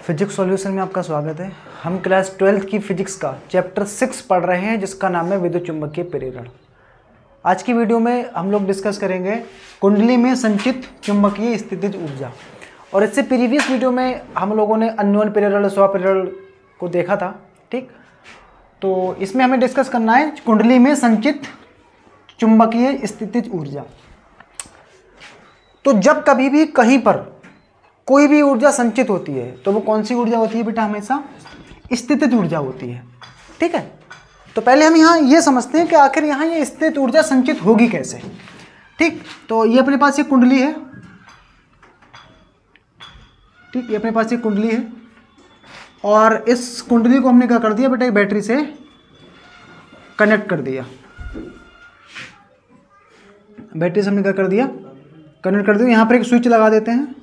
Physics solution में आपका स्वागत है। हम क्लास 12th की फिजिक्स का चैप्टर 6 पढ़ रहे हैं जिसका नाम है विद्युत चुंबकीय प्रेरण। आज की वीडियो में हम लोग डिस्कस करेंगे कुंडली में संचित चुंबकीय स्थितिज ऊर्जा। और इससे प्रीवियस वीडियो में हम लोगों ने अन्योन प्रेरण स्वप्रेरण को देखा था, ठीक। तो इसमें हमें डिस्कस करना है कुंडली में संचित चुंबकीय स्थितिज ऊर्जा। तो जब कभी भी कहीं पर कोई भी ऊर्जा संचित होती है तो वो कौन सी ऊर्जा होती है बेटा? हमेशा स्थितिज ऊर्जा होती है, ठीक है। तो पहले हम यहाँ ये समझते हैं कि आखिर यहाँ ये स्थितिज ऊर्जा संचित होगी कैसे, ठीक। तो ये अपने पास एक कुंडली है, ठीक। ये अपने पास एक कुंडली है और इस कुंडली को हमने क्या कर दिया बेटा? एक बैटरी से कनेक्ट कर दिया। बैटरी से हमने क्या कर दिया? कनेक्ट कर दिया। यहाँ पर एक स्विच लगा देते हैं,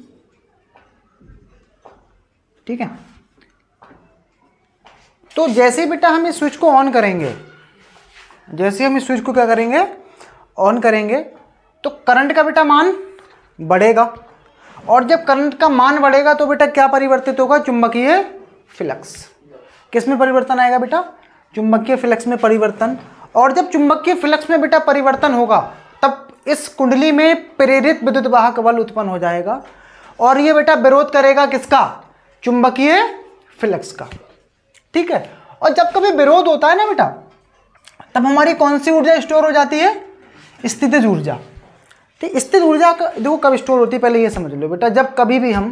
ठीक है। तो जैसे ही बेटा हम इस स्विच को ऑन करेंगे, जैसे हम इस स्विच को क्या करेंगे? ऑन करेंगे, तो करंट का बेटा मान बढ़ेगा। और जब करंट का मान बढ़ेगा तो बेटा क्या परिवर्तित होगा? चुंबकीय फ्लक्स। किस में परिवर्तन आएगा बेटा? चुंबकीय फ्लक्स में परिवर्तन। और जब चुंबकीय फ्लक्स में बेटा परिवर्तन होगा तब इस कुंडली में प्रेरित विद्युत वाहक बल उत्पन्न हो जाएगा और ये बेटा विरोध करेगा किसका? चुंबकीय फ्लक्स का, ठीक है। और जब कभी विरोध होता है ना बेटा, तब हमारी कौन सी ऊर्जा स्टोर हो जाती है? स्थितिज ऊर्जा, ठीक। स्थितिज ऊर्जा का देखो कब स्टोर होती है, पहले ये समझ लो बेटा। जब कभी भी हम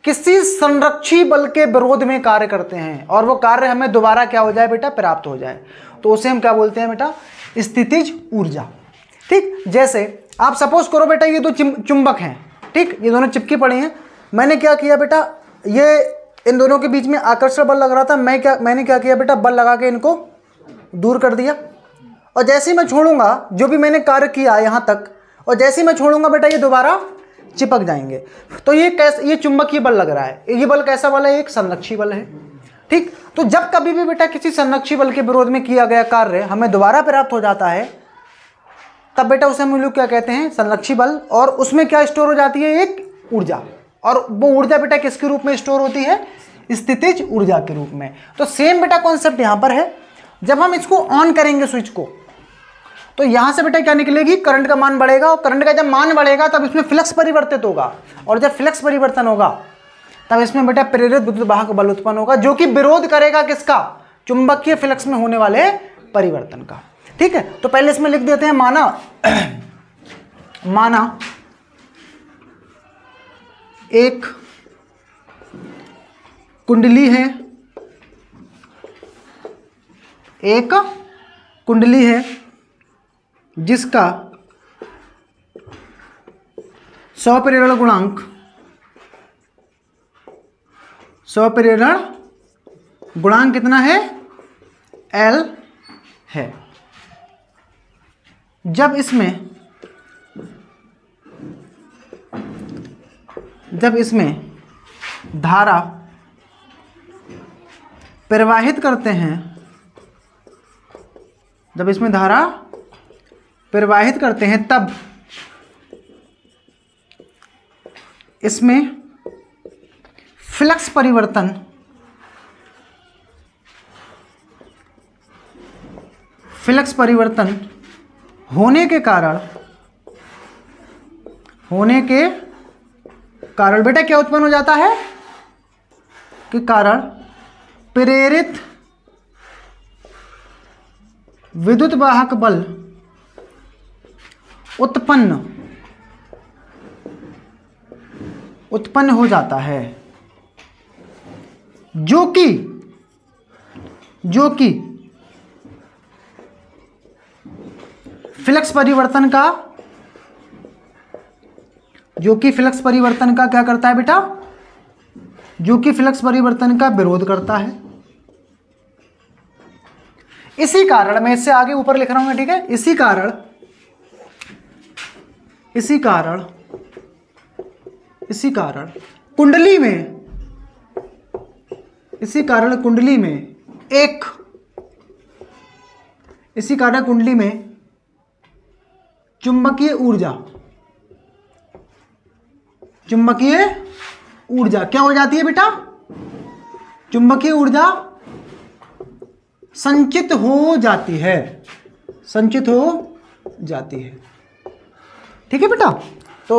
किसी संरक्षी बल के विरोध में कार्य करते हैं और वो कार्य हमें दोबारा क्या हो जाए बेटा? प्राप्त हो जाए, तो उसे हम क्या बोलते हैं बेटा? स्थितिज ऊर्जा, ठीक। जैसे आप सपोज करो बेटा ये दो चुंबक हैं, ठीक। ये दोनों चिपके पड़े हैं। मैंने क्या किया बेटा? ये इन दोनों के बीच में आकर्षण बल लग रहा था, मैंने क्या किया बेटा? बल लगा के इनको दूर कर दिया। और जैसे ही मैं छोड़ूंगा, जो भी मैंने कार्य किया यहाँ तक, और जैसे ही मैं छोड़ूंगा बेटा ये दोबारा चिपक जाएंगे। तो ये चुंबकीय बल लग रहा है। ये बल कैसा बल है? एक संरक्षी बल है, ठीक। तो जब कभी भी बेटा किसी संरक्षी बल के विरोध में किया गया कार्य हमें दोबारा प्राप्त हो जाता है, तब बेटा उसे हम लोग क्या कहते हैं? संरक्षी बल। और उसमें क्या स्टोर हो जाती है? एक ऊर्जा। और वो ऊर्जा बेटा किसके रूप में स्टोर होती है? स्थितिज ऊर्जा के रूप में। तो सेम बेटा कॉन्सेप्ट यहां पर है। जब हम इसको ऑन करेंगे स्विच को, तो यहां से बेटा क्या निकलेगी? करंट का मान बढ़ेगा। और करंट का जब मान बढ़ेगा तब इसमें फ्लक्स परिवर्तित होगा। और जब फ्लक्स परिवर्तन होगा तब इसमें बेटा प्रेरित विद्युत वाहक बल उत्पन्न होगा, जो कि विरोध करेगा किसका? चुंबकीय फ्लक्स में होने वाले परिवर्तन का, ठीक है। तो पहले इसमें लिख देते हैं माना एक कुंडली है, एक कुंडली है जिसका स्वप्रेरण गुणांक कितना है? L है। जब इसमें धारा प्रवाहित करते हैं, जब इसमें धारा प्रवाहित करते हैं तब इसमें फ्लक्स परिवर्तन होने के कारण बेटा क्या उत्पन्न हो जाता है? के कारण प्रेरित विद्युत वाहक बल उत्पन्न हो जाता है, जो कि फ्लक्स परिवर्तन का क्या करता है बेटा? जो कि फ्लक्स परिवर्तन का विरोध करता है। इसी कारण मैं इससे आगे ऊपर लिख रहा हूं, ठीक है। इसी कारण कुंडली में एक इसी कारण कुंडली में चुंबकीय ऊर्जा क्या हो जाती है बेटा? चुंबकीय ऊर्जा संचित हो जाती है, संचित हो जाती है। ठीक है बेटा, तो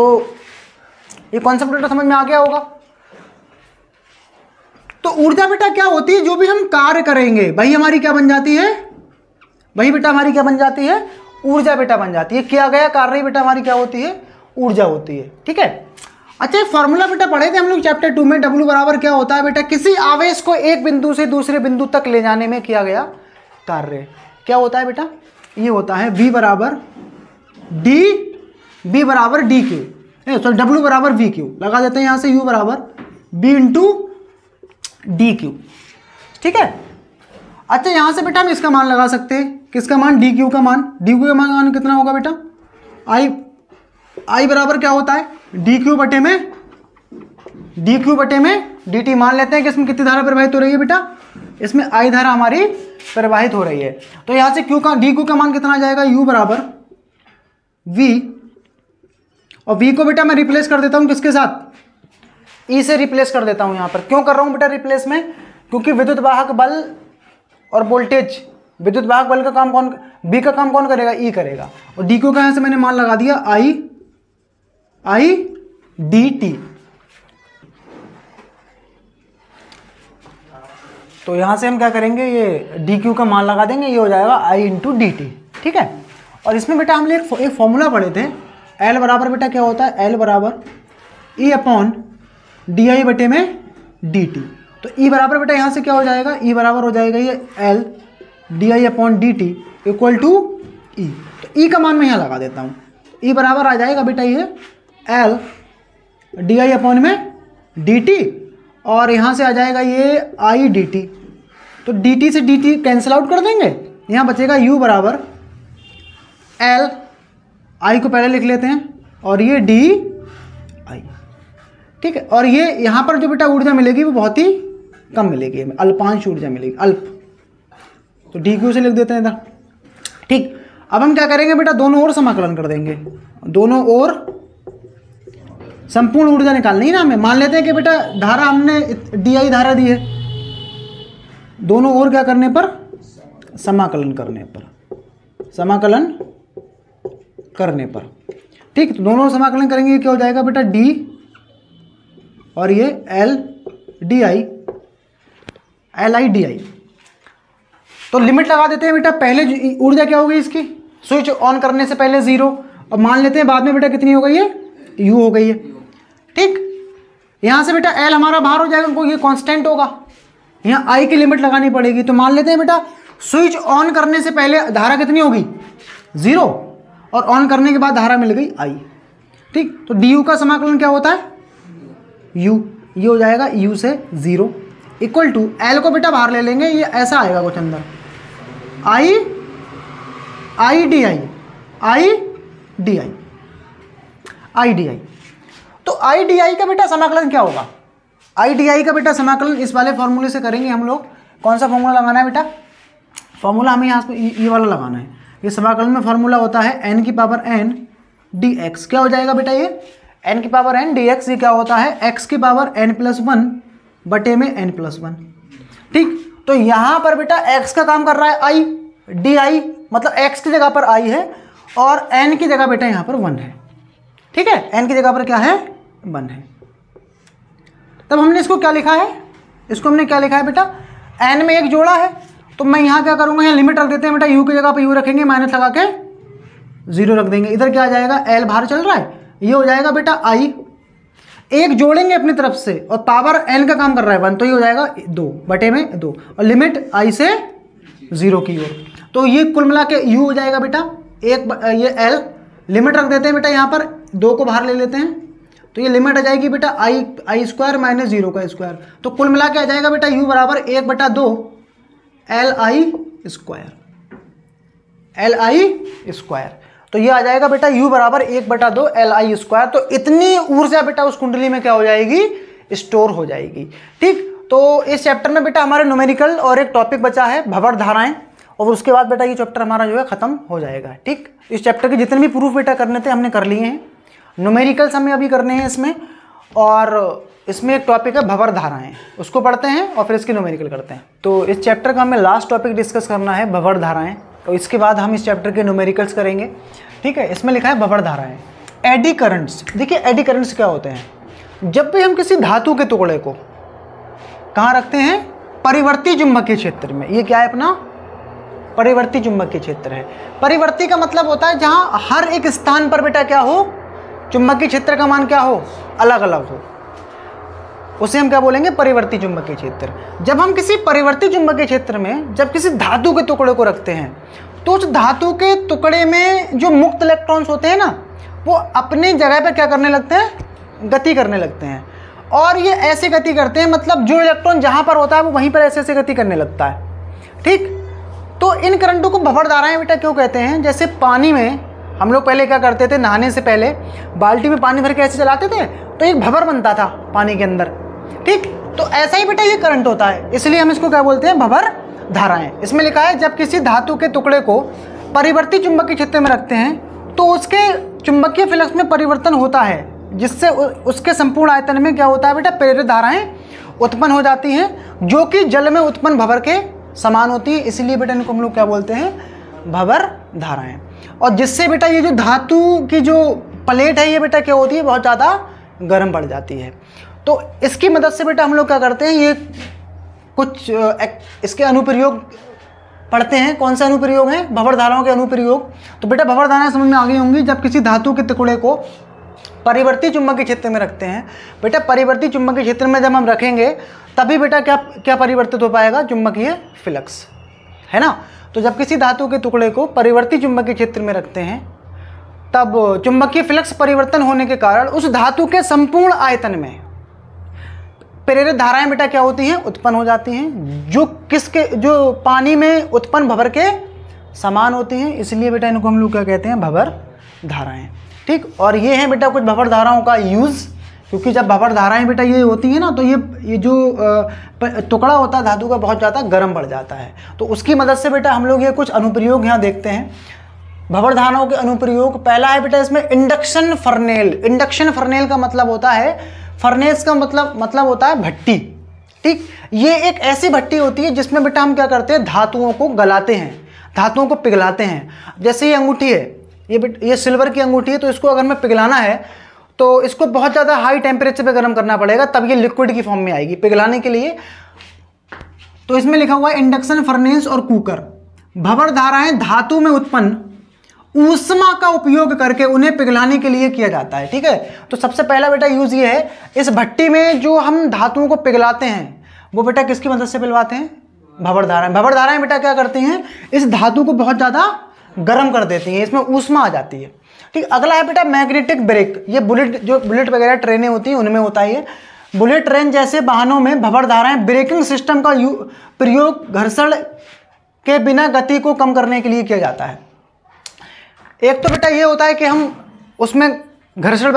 ये कॉन्सेप्ट बेटा समझ में आ गया होगा। तो ऊर्जा बेटा क्या होती है, जो भी हम कार्य करेंगे वही हमारी क्या बन जाती है, वही बेटा हमारी क्या बन जाती है, ऊर्जा बेटा बन जाती है। किया गया कार्य बेटा हमारी क्या होती है, ऊर्जा होती है। ठीक है। अच्छा, एक फॉर्मूला बेटा पढ़े थे हम लोग चैप्टर 2 में, W बराबर क्या होता है बेटा, किसी आवेश को एक बिंदु से दूसरे बिंदु तक ले जाने में किया गया कार्य क्या होता है बेटा, ये होता है V बराबर D, B बराबर डी क्यू, सॉरी W बराबर वी क्यू, लगा देते हैं यहां से U बराबर B इंटू डी क्यू। ठीक है। अच्छा, यहां से बेटा हम इसका मान लगा सकते हैं, किसका मान, डी क्यू का मान। डी क्यू का मान कितना होगा बेटा, आई बराबर क्या होता है, डी क्यू बटे में डी टी। मान लेते हैं कि इसमें कितनी धारा प्रवाहित हो रही है बेटा, इसमें आई धारा हमारी प्रवाहित हो रही है। तो यहां से क्यू का, डी क्यू का मान कितना आ जाएगा, यू बराबर वी, और वी को बेटा मैं रिप्लेस कर देता हूं किसके साथ, ई से रिप्लेस कर देता हूं। यहां पर क्यों कर रहा हूं बेटा रिप्लेस में, क्योंकि विद्युत वाहक बल और वोल्टेज, विद्युत वाहक बल का काम कौन, बी का काम कौन करेगा, ई करेगा। और डी क्यू का यहां से मैंने मान लगा दिया आई डी टी। तो यहां से हम क्या करेंगे, ये डी क्यू का मान लगा देंगे, ये हो जाएगा आई इंटू डी टी। ठीक है। और इसमें बेटा हमने एक फॉर्मूला पढ़े थे, एल बराबर बेटा क्या होता है, एल बराबर ई अपॉन डी आई बटे में डी टी। तो ई बराबर बेटा यहाँ से क्या हो जाएगा, ई बराबर हो जाएगा ये L D I upon D T equal to E. तो ई का मान मैं यहाँ लगा देता हूँ, ई बराबर आ जाएगा बेटा ये एल डी आई अपॉन में डी टी, और यहाँ से आ जाएगा ये आई डी टी। तो डी टी से डी टी कैंसिल आउट कर देंगे, यहाँ बचेगा यू बराबर एल, आई को पहले लिख लेते हैं, और ये डी आई। ठीक है। और ये यहाँ पर जो बेटा ऊर्जा मिलेगी वो बहुत ही कम मिलेगी, हमें अल्पांश ऊर्जा मिलेगी, अल्प। तो डी क्यू से लिख देते हैं इधर। ठीक। अब हम क्या करेंगे बेटा, दोनों ओर समाकलन कर देंगे, दोनों ओर संपूर्ण ऊर्जा निकालनी है ना हमें। मान लेते हैं कि बेटा धारा हमने डी आई धारा दी है, दोनों ओर क्या करने पर, समाकलन करने पर, समाकलन करने पर। ठीक। तो दोनों समाकलन करेंगे, क्या हो जाएगा बेटा डी और ये L D I, L I D I. तो लिमिट लगा देते हैं बेटा, पहले ऊर्जा क्या हो गई इसकी, स्विच ऑन करने से पहले 0, और मान लेते हैं बाद में बेटा कितनी हो गई है, यू हो गई है। ठीक। यहां से बेटा एल हमारा बाहर हो जाएगा, क्योंकि ये कांस्टेंट होगा, यहाँ आई की लिमिट लगानी पड़ेगी। तो मान लेते हैं बेटा स्विच ऑन करने से पहले धारा कितनी होगी, 0, और ऑन करने के बाद धारा मिल गई आई। ठीक। तो डी यू का समाकलन क्या होता है, यू, ये हो जाएगा यू से 0 इक्वल टू एल को बेटा बाहर ले लेंगे, ये ऐसा आएगा कुछ अंदर, I D I, I D I, I D I. तो आई डी आई का बेटा समाकलन क्या होगा, आई डी आई का बेटा समाकलन इस वाले फॉर्मूले से करेंगे हम लोग। कौन सा फॉर्मूला लगाना है बेटा, फॉर्मूला हमें यहाँ पे ये वाला लगाना है। ये समाकलन में फॉर्मूला होता है एन की पावर एन डी एक्स। क्या हो जाएगा बेटा ये एन की पावर एन डी एक्स, ये क्या होता है एक्स की पावर एन प्लस 1 बटे में एन प्लस 1। ठीक। तो यहाँ पर बेटा एक्स का काम कर रहा है आई डी आई, मतलब एक्स की जगह पर आई है, और एन की जगह बेटा यहाँ पर 1 है। ठीक है। एन की जगह पर क्या है, 1 है। तब हमने इसको क्या लिखा है, इसको हमने क्या लिखा है बेटा, एन में एक जोड़ा है, तो मैं यहाँ क्या करूँगा, यहाँ लिमिट रख देते हैं बेटा, यू की जगह पर यू रखेंगे, माइनस लगा के 0 रख देंगे। इधर क्या आ जाएगा, एल बाहर चल रहा है, ये हो जाएगा बेटा आई, एक जोड़ेंगे अपनी तरफ से, और पावर एन का काम कर रहा है 1, तो ये हो जाएगा 2 बटे में 2, और लिमिट आई से 0 की ओर। तो ये कुल मिला के यू हो जाएगा बेटा, ये एल, लिमिट रख देते हैं बेटा, यहाँ पर 2 को बाहर ले लेते हैं, तो ये लिमिट आ जाएगी बेटा आई स्क्वायर माइनस 0 का स्क्वायर। तो कुल मिला के आ जाएगा बेटा यू बराबर 1/2 L I square, L I square. तो ये आ जाएगा बेटा u बराबर 1/2 एल आई स्क्वायर। तो इतनी ऊर्जा बेटा उस कुंडली में क्या हो जाएगी, स्टोर हो जाएगी। ठीक। तो इस चैप्टर में बेटा हमारे न्यूमेरिकल और एक टॉपिक बचा है भंवर धाराएं, और उसके बाद बेटा ये चैप्टर हमारा जो है खत्म हो जाएगा। ठीक। इस चैप्टर के जितने भी प्रूफ बेटा करने थे हमने कर लिए हैं, न्यूमेरिकल्स हमें अभी करने हैं इसमें, और इसमें एक टॉपिक है भंवर धाराएं, उसको पढ़ते हैं और फिर इसकी न्यूमेरिकल करते हैं। तो इस चैप्टर का हमें लास्ट टॉपिक डिस्कस करना है भंवर धाराएं, तो इसके बाद हम इस चैप्टर के न्यूमेरिकल्स करेंगे। ठीक है, इसमें लिखा है भंवर धाराएं। एडी करंट्स, देखिए एडी करंट्स क्या होते हैं? जब भी हम किसी धातु के टुकड़े को कहाँ रखते हैं? परिवर्ती चुंबकीय क्षेत्र में। ये क्या है अपना? परिवर्ती चुंबकीय क्षेत्र है। परिवर्ती का मतलब होता है जहाँ हर एक स्थान पर बेटा क्या हो? चुंबकीय क्षेत्र का मान क्या हो? अलग अलग हो, उसे हम क्या बोलेंगे? परिवर्ती चुंबकीय क्षेत्र। जब हम किसी परिवर्ती चुंबकीय क्षेत्र में जब किसी धातु के टुकड़े को रखते हैं तो उस धातु के टुकड़े में जो मुक्त इलेक्ट्रॉन्स होते हैं ना, वो अपनी जगह पर क्या करने लगते हैं? गति करने लगते हैं। और ये ऐसे गति करते हैं, मतलब जो इलेक्ट्रॉन जहाँ पर होता है वो वहीं पर ऐसे ऐसे गति करने लगता है। ठीक, तो इन करंटों को भंवर धाराएं बेटा क्यों कहते हैं? जैसे पानी में हम लोग पहले क्या करते थे, नहाने से पहले बाल्टी में पानी भर के ऐसे चलाते थे तो एक भंवर बनता था पानी के अंदर। ठीक, तो ऐसा ही बेटा ये करंट होता है, इसलिए हम इसको क्या बोलते हैं? भंवर धाराएं। इसमें लिखा है जब किसी धातु के टुकड़े को परिवर्ती चुंबकीय क्षेत्र में रखते हैं तो उसके चुंबकीय फ्लक्स में परिवर्तन होता है, जिससे उसके संपूर्ण आयतन में क्या होता है बेटा? प्रेरित धाराएं उत्पन्न हो जाती हैं, जो कि जल में उत्पन्न भंवर के समान होती है। इसलिए बेटा इनको हम लोग क्या बोलते हैं? भंवर धाराएं। और जिससे बेटा ये जो धातु की जो प्लेट है ये बेटा क्या होती है? बहुत ज़्यादा गर्म पड़ जाती है। तो इसकी मदद से बेटा हम लोग क्या करते हैं? ये कुछ इसके अनुप्रयोग पढ़ते हैं। कौन सा अनुप्रयोग है? भंवर धाराओं के अनुप्रयोग। तो बेटा भंवर धाराएं समझ में आ गई होंगी। जब किसी धातु के टुकड़े को परिवर्ती चुंबकीय क्षेत्र में रखते हैं, बेटा परिवर्ती चुंबकीय क्षेत्र में जब हम रखेंगे तभी बेटा क्या क्या परिवर्तित हो पाएगा? चुंबकीय फ्लक्स, है ना। तो जब किसी धातु के टुकड़े को परिवर्ती चुंबकीय क्षेत्र में रखते हैं तब चुंबकीय फ्लक्स परिवर्तन होने के कारण उस धातु के संपूर्ण आयतन में प्रेरित धाराएं बेटा क्या होती हैं? उत्पन्न हो जाती हैं, जो पानी में उत्पन्न भंवर के समान होती हैं। इसलिए बेटा इनको हम लोग क्या कहते हैं? भंवर धाराएं। ठीक, और ये है बेटा कुछ भंवर धाराओं का यूज़, क्योंकि जब भंवर धाराएं बेटा ये होती हैं ना तो ये जो टुकड़ा होता है धातु का बहुत ज़्यादा गर्म पड़ जाता है। तो उसकी मदद से बेटा हम लोग ये कुछ अनुप्रयोग यहाँ देखते हैं भंवर धाराओं के अनुप्रयोग। पहला है बेटा इसमें इंडक्शन फर्नेल। इंडक्शन फर्नेल का मतलब होता है, फर्नेस का मतलब होता है भट्टी। ठीक, ये एक ऐसी भट्टी होती है जिसमें बेटा हम क्या करते हैं? धातुओं को गलाते हैं, धातुओं को पिघलाते हैं। जैसे ये अंगूठी है, ये सिल्वर की अंगूठी है, तो इसको अगर मैं पिघलाना है तो इसको बहुत ज़्यादा हाई टेम्परेचर पे गर्म करना पड़ेगा, तब ये लिक्विड की फॉर्म में आएगी पिघलाने के लिए। तो इसमें लिखा हुआ है इंडक्शन फर्नेस और कुकर। भंवर धाराएं धातु में उत्पन्न ऊष्मा का उपयोग करके उन्हें पिघलाने के लिए किया जाता है। ठीक है, तो सबसे पहला बेटा यूज ये है, इस भट्टी में जो हम धातुओं को पिघलाते हैं वो बेटा किसकी मदद से पिघलाते हैं? भंवर धाराएं। भंवर धाराएं बेटा क्या करती हैं? इस धातु को बहुत ज़्यादा गर्म कर देती हैं, इसमें ऊष्मा आ जाती है। ठीक, अगला है बेटा मैग्नेटिक ब्रेक। ये बुलेट वगैरह ट्रेनें होती हैं उनमें होता है। बुलेट ट्रेन जैसे वाहनों में भंवर धाराएं ब्रेकिंग सिस्टम का प्रयोग घर्षण के बिना गति को कम करने के लिए किया जाता है। एक तो बेटा ये होता है कि हम उसमें घर्षण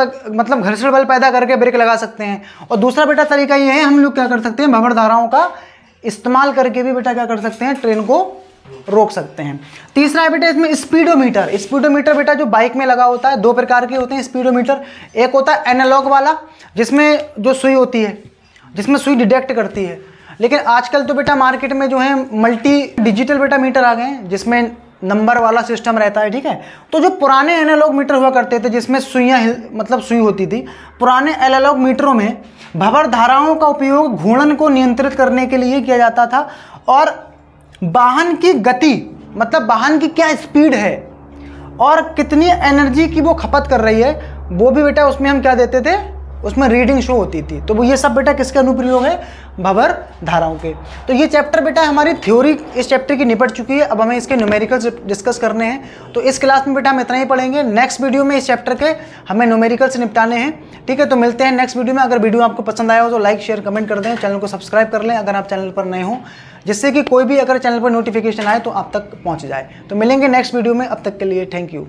बल पैदा करके ब्रेक लगा सकते हैं, और दूसरा बेटा तरीका ये है हम लोग क्या कर सकते हैं? भंवर धाराओं का इस्तेमाल करके भी बेटा क्या कर सकते हैं? ट्रेन को रोक सकते हैं। तीसरा है बेटा इसमें स्पीडोमीटर। स्पीडोमीटर बेटा जो बाइक में लगा होता है, दो प्रकार के होते हैं स्पीडोमीटर। एक होता है एनालॉग वाला, जिसमें जो सुई होती है, जिसमें सुई डिटेक्ट करती है। लेकिन आजकल तो बेटा मार्केट में जो है मल्टी डिजिटल बेटा मीटर आ गए हैं, जिसमें नंबर वाला सिस्टम रहता है। ठीक है, तो जो पुराने एनालॉग मीटर हुआ करते थे जिसमें सुई होती थी, पुराने एनालॉग मीटरों में भंवर धाराओं का उपयोग घूर्णन को नियंत्रित करने के लिए किया जाता था, और वाहन की गति मतलब वाहन की क्या स्पीड है और कितनी एनर्जी की वो खपत कर रही है वो भी बेटा उसमें हम क्या देते थे? उसमें रीडिंग शो होती थी। तो वो ये सब बेटा किसके अनुप्रयोग है? भंवर धाराओं के। तो ये चैप्टर बेटा हमारी थ्योरी इस चैप्टर की निपट चुकी है। अब हमें इसके न्यूमेरिकल्स डिस्कस करने हैं। तो इस क्लास में बेटा हम इतना ही पढ़ेंगे। नेक्स्ट वीडियो में इस चैप्टर के हमें न्यूमेरिकल्स निपटाने हैं। ठीक है, तो मिलते हैं नेक्स्ट वीडियो में। अगर वीडियो आपको पसंद आया हो तो लाइक शेयर कमेंट कर दें, चैनल को सब्सक्राइब कर लें अगर आप चैनल पर नए हो, जिससे कि कोई भी अगर चैनल पर नोटिफिकेशन आए तो आप तक पहुँच जाए। तो मिलेंगे नेक्स्ट वीडियो में, अब तक के लिए थैंक यू।